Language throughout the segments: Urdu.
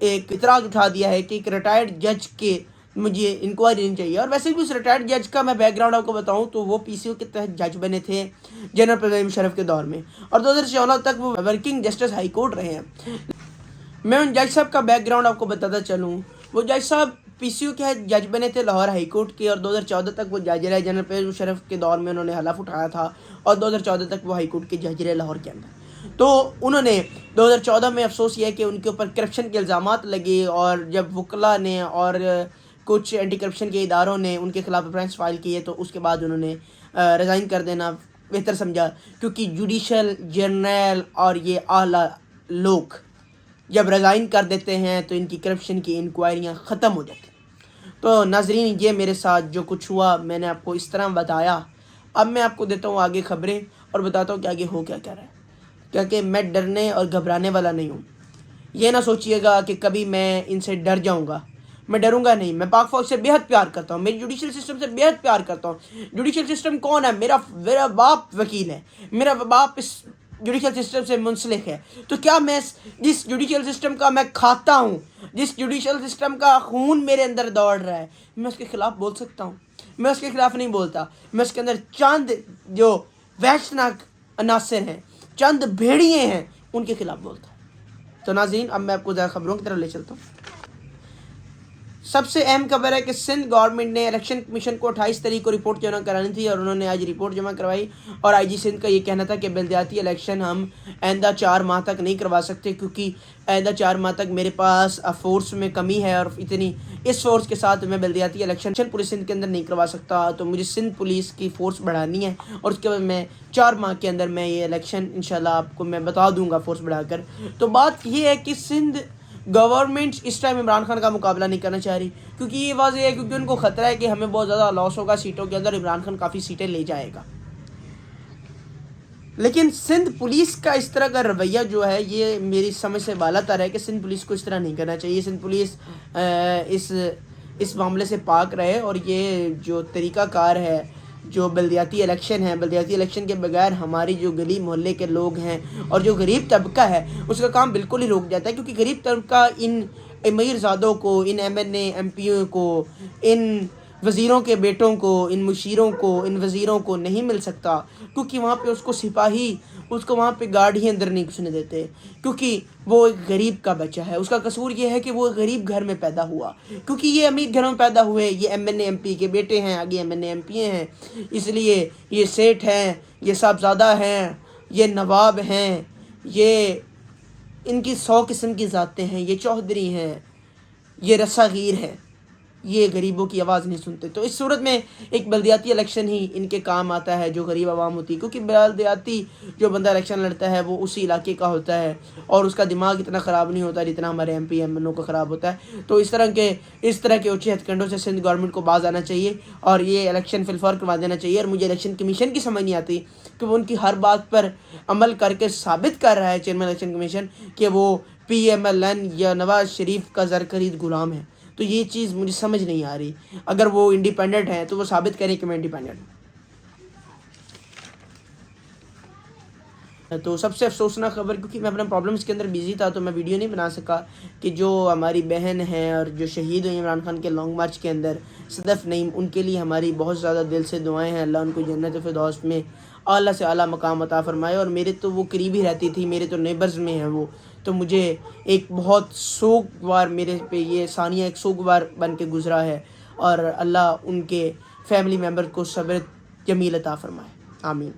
ایک اعتراض اٹھا دیا ہے کہ ایک ریٹائرڈ جج کے مجھے انکوائری نہیں چاہیے. اور ویسے بھی اس ریٹائرڈ جج کا میں بیک گراؤنڈ آپ کو بتاؤں تو وہ پی سی او کے تحت جج بنے تھے جنرل پرویز مشرف کے دور میں, اور 2014 تک وہ ورکنگ جسٹس ہائی کورٹ رہے ہیں. میں ان جج صاحب کا بیک گراؤنڈ آپ کو بتاتا چلوں. وہ جج صاحب پی سی او کے جج بنے تھے لاہور ہائی کورٹ کے, اور 2014 تک وہ جج رہے جنرل پرویز مشرف کے دور میں. انہوں نے حلف اٹھایا تھا اور 2014 تک وہ ہائی کورٹ کے جج رہے لاہور کے اندر. تو انہوں نے 2014 میں افسوس یہ ہے کہ ان کے اوپر کرپشن کے الزامات لگے, اور جب وکلا نے اور کچھ اینٹی کرپشن کے اداروں نے ان کے خلاف ریفرنس فائل کیے تو اس کے بعد انہوں نے ریزائن کر دینا بہتر سمجھا, کیونکہ جوڈیشل جرنیل اور یہ اعلیٰ لوگ جب ریزائن کر دیتے ہیں تو ان کی کرپشن کی انکوائریاں ختم ہو جاتی ہیں. تو ناظرین, یہ میرے ساتھ جو کچھ ہوا میں نے آپ کو اس طرح بتایا. اب میں آپ کو دیتا ہوں آگے خبریں اور بتاتا ہوں کہ آگے ہو کیا کیا رہا ہے, کیونکہ میں ڈرنے اور گھبرانے والا نہیں ہوں. یہ نہ سوچیے گا کہ کبھی میں ان سے ڈر جاؤں گا, میں ڈروں گا نہیں. میں پاک فوج سے بےحد پیار کرتا ہوں, میری جوڈیشل سسٹم سے بےحد پیار کرتا ہوں. جوڈیشل سسٹم کون ہے؟ میرا باپ وکیل ہے, میرا باپ اس جوڈیشل سسٹم سے منسلک ہے. تو کیا میں جس جوڈیشل سسٹم کا میں کھاتا ہوں, جس جوڈیشل سسٹم کا خون میرے اندر دوڑ رہا ہے, میں اس کے خلاف بول سکتا ہوں؟ میں اس کے خلاف نہیں بولتا. میں اس کے اندر چند جو وحشتناک عناصر ہیں, چند بھیڑیے ہیں, ان کے خلاف بولتا ہوں. تو ناظرین, اب میں آپ کو زیادہ خبروں کی طرف لے چلتا ہوں. سب سے اہم خبر ہے کہ سندھ گورنمنٹ نے الیکشن کمیشن کو 28 تاریخ کو رپورٹ جمع کرانی تھی, اور انہوں نے آج رپورٹ جمع کروائی. اور آئی جی سندھ کا یہ کہنا تھا کہ بلدیاتی الیکشن ہم آئندہ 4 ماہ تک نہیں کروا سکتے, کیونکہ آئندہ 4 ماہ تک میرے پاس فورس میں کمی ہے, اور اتنی اس فورس کے ساتھ میں بلدیاتی الیکشن پورے سندھ کے اندر نہیں کروا سکتا. تو مجھے سندھ پولیس کی فورس بڑھانی ہے, اور اس کے بعد میں 4 ماہ کے اندر میں یہ الیکشن انشاءاللہ آپ کو میں بتا دوں گا فورس بڑھا کر. تو بات یہ ہے کہ سندھ گورنمنٹ اس ٹائم عمران خان کا مقابلہ نہیں کرنا چاہ رہی, کیونکہ یہ واضح ہے, کیونکہ ان کو خطرہ ہے کہ ہمیں بہت زیادہ لاس ہوگا سیٹوں کے اندر, عمران خان کافی سیٹیں لے جائے گا. لیکن سندھ پولیس کا اس طرح کا رویہ جو ہے یہ میری سمجھ سے بالا تر ہے کہ سندھ پولیس کو اس طرح نہیں کرنا چاہیے. سندھ پولیس اس معاملے سے پاک رہے, اور یہ جو طریقہ کار ہے جو بلدیاتی الیکشن ہے, بلدیاتی الیکشن کے بغیر ہماری جو گلی محلے کے لوگ ہیں اور جو غریب طبقہ ہے اس کا کام بالکل ہی روک جاتا ہے. کیونکہ غریب طبقہ ان امیر زادوں کو, ان M N A M P O کو, ان وزیروں کے بیٹوں کو, ان مشیروں کو, ان وزیروں کو نہیں مل سکتا, کیونکہ وہاں پہ اس کو سپاہی, اس کو وہاں پہ گارڈ ہی اندر نہیں گھسنے دیتے, کیونکہ وہ ایک غریب کا بچہ ہے. اس کا قصور یہ ہے کہ وہ غریب گھر میں پیدا ہوا, کیونکہ یہ امیر گھروں میں پیدا ہوئے, یہ M N A M P کے بیٹے ہیں, آگے M N A M P ہیں, اس لیے یہ سیٹھ ہیں, یہ صاحبزادہ ہیں, یہ نواب ہیں, یہ ان کی 100 قسم کی ذاتیں ہیں, یہ چودھری ہیں, یہ رساغیر ہیں, یہ غریبوں کی آواز نہیں سنتے. تو اس صورت میں ایک بلدیاتی الیکشن ہی ان کے کام آتا ہے جو غریب عوام ہوتی ہے, کیونکہ بلدیاتی جو بندہ الیکشن لڑتا ہے وہ اسی علاقے کا ہوتا ہے, اور اس کا دماغ اتنا خراب نہیں ہوتا جتنا ہمارے ایم پی ایم این او کا خراب ہوتا ہے. تو اس طرح کے اونچے ہتھ کنڈوں سے سندھ گورنمنٹ کو باز آنا چاہیے, اور یہ الیکشن فی الفور کروا دینا چاہیے. اور مجھے الیکشن کمیشن کی سمجھ نہیں آتی کہ وہ ان کی ہر بات پر عمل کر کے ثابت کر رہا ہے چیئرمین الیکشن کمیشن کہ وہ پی ایم ایل این یا نواز شریف کا زر خرید غلام ہے. تو یہ چیز مجھے سمجھ نہیں آ رہی. اگر وہ انڈیپینڈنٹ ہیں تو وہ ثابت کریں کہ میں انڈیپینڈنٹ ہوں. تو سب سے افسوسناک خبر, کیونکہ میں اپنے پرابلمس کے اندر بیزی تھا تو میں ویڈیو نہیں بنا سکا, کہ جو ہماری بہن ہیں اور جو شہید ہوئی عمران خان کے لانگ مارچ کے اندر, صدف نعیم, ان کے لیے ہماری بہت زیادہ دل سے دعائیں ہیں. اللہ ان کو جنت فردوس میں اعلیٰ سے اعلیٰ مقام عطا فرمائے. اور میرے تو وہ قریب ہی رہتی تھی, میرے تو نیبرز میں ہیں وہ, تو مجھے ایک بہت سوگوار, میرے پہ یہ ثانیہ ایک سوگوار بن کے گزرا ہے, اور اللہ ان کے فیملی ممبر کو صبر جمیل عطا فرمائے, آمین.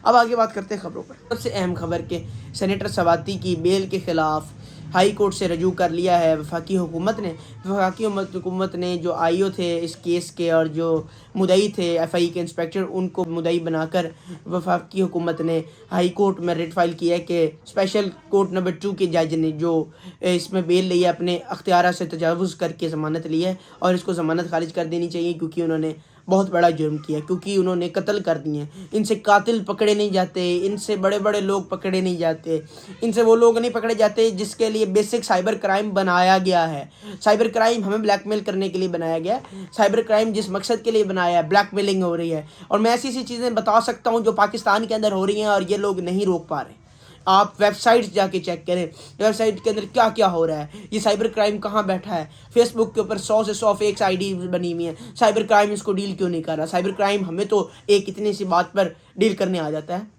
اب آگے بات کرتے ہیں خبروں پر. سب سے اہم خبر کہ سینیٹر سواتی کی بیل کے خلاف ہائی کورٹ سے رجوع کر لیا ہے وفاقی حکومت نے. وفاقی حکومت نے جو آئی او تھے اس کیس کے, اور جو مدعی تھے ایف آئی کے انسپیکٹر, ان کو مدعی بنا کر وفاقی حکومت نے ہائی کورٹ میں ریٹ فائل کیا ہے کہ اسپیشل کورٹ نمبر 2 کے جج نے جو اس میں بیل لی ہے, اپنے اختیارات سے تجاوز کر کے ضمانت لی ہے, اور اس کو ضمانت خارج کر دینی چاہیے, کیونکہ انہوں نے بہت بڑا جرم کیا, کیونکہ انہوں نے قتل کر دیے ہیں. ان سے قاتل پکڑے نہیں جاتے, ان سے بڑے بڑے لوگ پکڑے نہیں جاتے, ان سے وہ لوگ نہیں پکڑے جاتے جس کے لیے بیسک سائبر کرائم بنایا گیا ہے. سائبر کرائم ہمیں بلیک میل کرنے کے لیے بنایا گیا ہے. سائبر کرائم جس مقصد کے لیے بنایا ہے, بلیک میلنگ ہو رہی ہے. اور میں ایسی چیزیں بتا سکتا ہوں جو پاکستان کے اندر ہو رہی ہیں اور یہ لوگ نہیں روک پا رہے. آپ ویب سائٹس جا کے چیک کریں، ویب سائٹ کے اندر کیا کیا ہو رہا ہے، یہ سائبر کرائم کہاں بیٹھا ہے۔ فیس بک کے اوپر 100 سے 100 فیکس آئی ڈی بنی ہوئی ہیں، سائبر کرائم اس کو ڈیل کیوں نہیں کر رہا؟ سائبر کرائم ہمیں تو ایک اتنی سی بات پر ڈیل کرنے آ جاتا ہے۔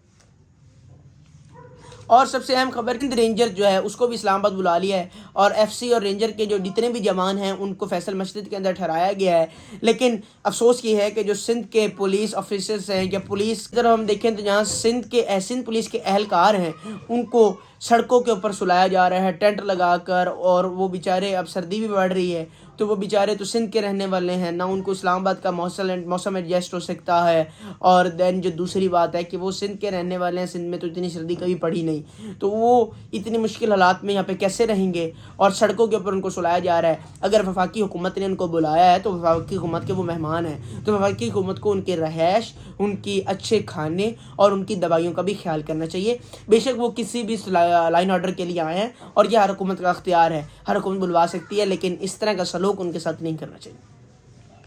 اور سب سے اہم خبر، رینجر جو ہے اس کو بھی اسلام آباد بلا لیا ہے، اور ایف سی اور رینجر کے جو جتنے بھی جوان ہیں ان کو فیصل مسجد کے اندر ٹھہرایا گیا ہے۔ لیکن افسوس یہ ہے کہ جو سندھ کے پولیس آفیسرز ہیں یا پولیس اگر ہم دیکھیں تو جہاں سندھ پولیس کے اہلکار ہیں ان کو سڑکوں کے اوپر سلایا جا رہا ہے ٹینٹ لگا کر، اور وہ بیچارے، اب سردی بھی بڑھ رہی ہے تو وہ بیچارے تو سندھ کے رہنے والے ہیں، نہ ان کو اسلام آباد کا موسم ایڈجسٹ ہو سکتا ہے، اور دین جو دوسری بات ہے کہ وہ سندھ کے رہنے والے ہیں، سندھ میں تو اتنی سردی کبھی پڑی نہیں، تو وہ اتنی مشکل حالات میں یہاں پہ کیسے رہیں گے، اور سڑکوں کے اوپر ان کو سلایا جا رہا ہے۔ اگر وفاقی حکومت نے ان کو بلایا ہے تو وفاقی حکومت کے وہ مہمان ہیں، تو وفاقی حکومت کو ان کے رہائش، ان کی اچھے کھانے اور ان کی دوائیوں کا بھی خیال کرنا چاہیے۔ بے شک وہ کسی بھی لائن آرڈر کے لیے آئے ہیں اور یہ ہر حکومت کا اختیار ہے، ہر حکومت بلوا سکتی ہے، لیکن اس طرح کا سلوک ان کے ساتھ نہیں کرنا چاہیے۔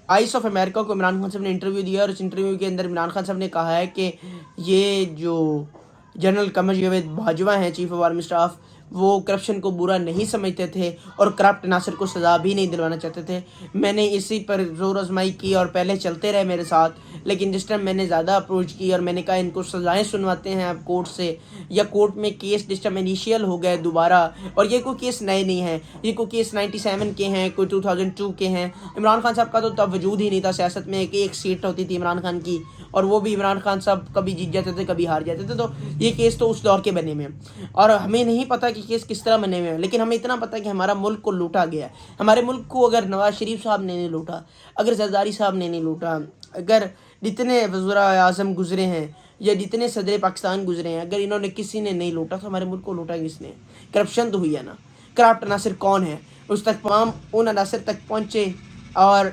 آئس آف امریکہ کو عمران خان صاحب نے انٹرویو دیا، اور اس انٹرویو کے اندر عمران خان صاحب نے کہا ہے کہ یہ جو جنرل قمر جاوید باجوہ ہیں، چیف آف آرمی اسٹاف، وہ کرپشن کو برا نہیں سمجھتے تھے اور کرپٹ عناصر کو سزا بھی نہیں دلوانا چاہتے تھے۔ میں نے اسی پر زور آزمائی کی اور پہلے چلتے رہے میرے ساتھ، لیکن جس ٹائم میں نے زیادہ اپروچ کی اور میں نے کہا ان کو سزائیں سنواتے ہیں آپ کورٹ سے، یا کورٹ میں کیس جس ٹائم انیشیل ہو گئے دوبارہ، اور یہ کوئی کیس نئے نہیں ہیں، یہ کوئی کیس 97 کے ہیں، کوئی 2002 کے ہیں۔ عمران خان صاحب کا تو تب وجود ہی نہیں تھا سیاست میں، کہ ایک سیٹ ہوتی تھی عمران خان کی، اور وہ بھی عمران خان صاحب کبھی جیت جاتے تھے کبھی ہار جاتے تھے، تو یہ کیس تو اس دور کے بنے ہوئے ہیں، اور ہمیں نہیں پتہ کہ کیس کس طرح بنے ہوئے ہیں، لیکن ہمیں اتنا پتہ کہ ہمارا ملک کو لوٹا گیا ہے۔ ہمارے ملک کو اگر نواز شریف صاحب نے نہیں لوٹا، اگر زرداری صاحب نے نہیں لوٹا، اگر جتنے وزراء اعظم گزرے ہیں یا جتنے صدر پاکستان گزرے ہیں، اگر انہوں نے کسی نے نہیں لوٹا تو ہمارے ملک کو لوٹا کس نے؟ کرپشن تو ہوئی ہے نا۔ کرپٹ عناصر کون ہے؟ اس تک تمام ان عناصر تک پہنچے، اور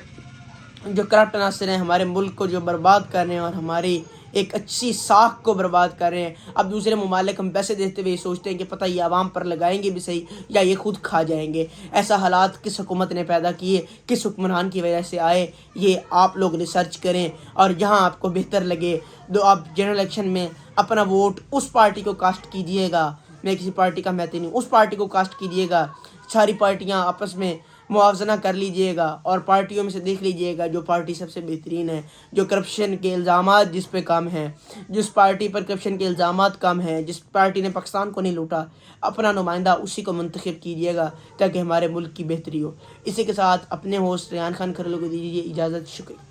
جو کرپٹ عناصر ہیں ہمارے ملک کو جو برباد کر رہے ہیں اور ہماری ایک اچھی ساکھ کو برباد کر رہے ہیں۔ اب دوسرے ممالک ہم پیسے دیتے ہوئے سوچتے ہیں کہ پتہ یہ عوام پر لگائیں گے بھی صحیح یا یہ خود کھا جائیں گے۔ ایسا حالات کس حکومت نے پیدا کیے، کس حکمران کی وجہ سے آئے، یہ آپ لوگ ریسرچ کریں، اور جہاں آپ کو بہتر لگے تو آپ جنرل الیکشن میں اپنا ووٹ اس پارٹی کو کاسٹ کیجیے گا۔ میں کسی پارٹی کا میتی نہیں، اس پارٹی کو کاسٹ کیجیے گا۔ ساری پارٹیاں آپس میں موازنہ کر لیجئے گا اور پارٹیوں میں سے دیکھ لیجئے گا جو پارٹی سب سے بہترین ہے، جو کرپشن کے الزامات جس پہ کم ہیں، جس پارٹی پر کرپشن کے الزامات کم ہیں، جس پارٹی نے پاکستان کو نہیں لوٹا، اپنا نمائندہ اسی کو منتخب کیجئے گا تاکہ ہمارے ملک کی بہتری ہو۔ اسی کے ساتھ اپنے ہوسٹ ریان خان کھرلو کو دیجیے اجازت۔ شکریہ۔